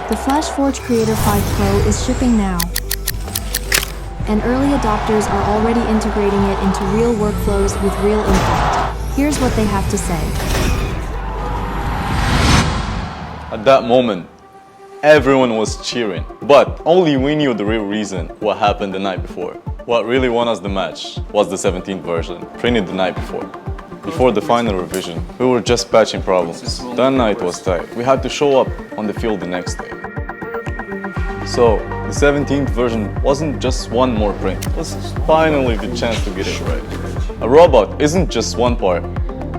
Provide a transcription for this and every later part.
The Flashforge Creator 5 Pro is shipping now, and early adopters are already integrating it into real workflows with real impact. Here's what they have to say. At that moment, everyone was cheering, but only we knew the real reason what happened the night before. What really won us the match was the 17th version, printed the night before. Before the final revision, we were just patching problems. That night was tight. We had to show up on the field the next day. So, the 17th version wasn't just one more print. It was finally the chance to get it right. A robot isn't just one part.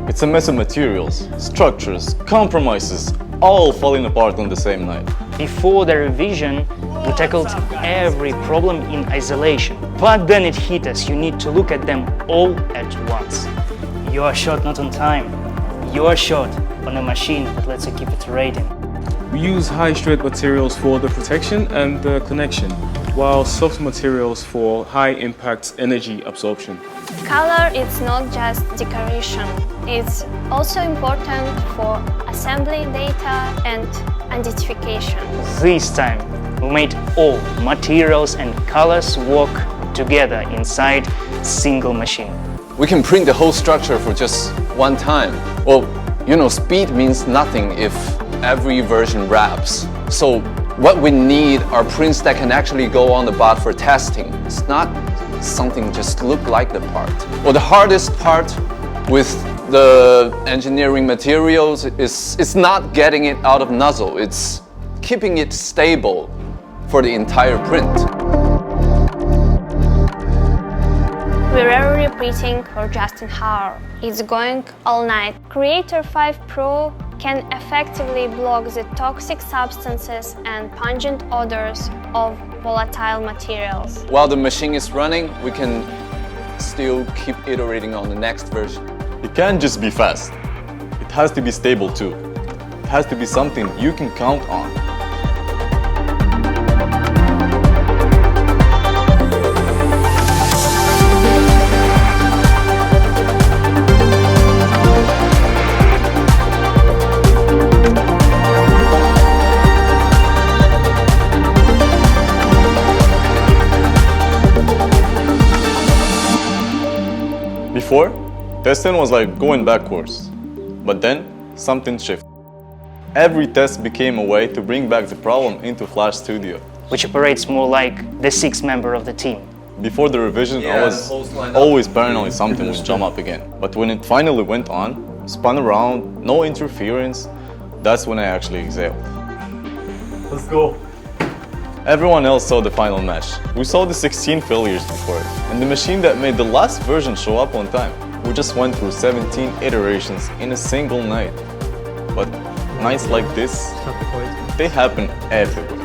It's a mess of materials, structures, compromises, all falling apart on the same night. Before the revision, we tackled every problem in isolation. But then it hit us. You need to look at them all at once. You are short not on time. You are short on a machine that lets you keep iterating. We use high-strength materials for the protection and the connection, while soft materials for high-impact energy absorption. Color is not just decoration. It's also important for assembly data and identification. This time, we made all materials and colors work together inside a single machine. We can print the whole structure for just one time. Well, speed means nothing if every version wraps. So what we need are prints that can actually go on the bot for testing. It's not something just look like the part. Well, the hardest part with the engineering materials is it's not getting it out of nozzle. It's keeping it stable for the entire print. We're rarely printing for just an hour. It's going all night. Creator 5 Pro can effectively block the toxic substances and pungent odors of volatile materials. While the machine is running, we can still keep iterating on the next version. It can't just be fast. It has to be stable too. It has to be something you can count on. Before, testing was like going backwards, but then something shifted. Every test became a way to bring back the problem into Flash Studio, which operates more like the sixth member of the team. Before the revision, I was always paranoid something would jump up again. But when it finally went on, spun around, no interference, that's when I actually exhaled. Let's go. Everyone else saw the final match. We saw the 16 failures before it, and the machine that made the last version show up on time. We just went through 17 iterations in a single night. But nights like this, they happen everywhere.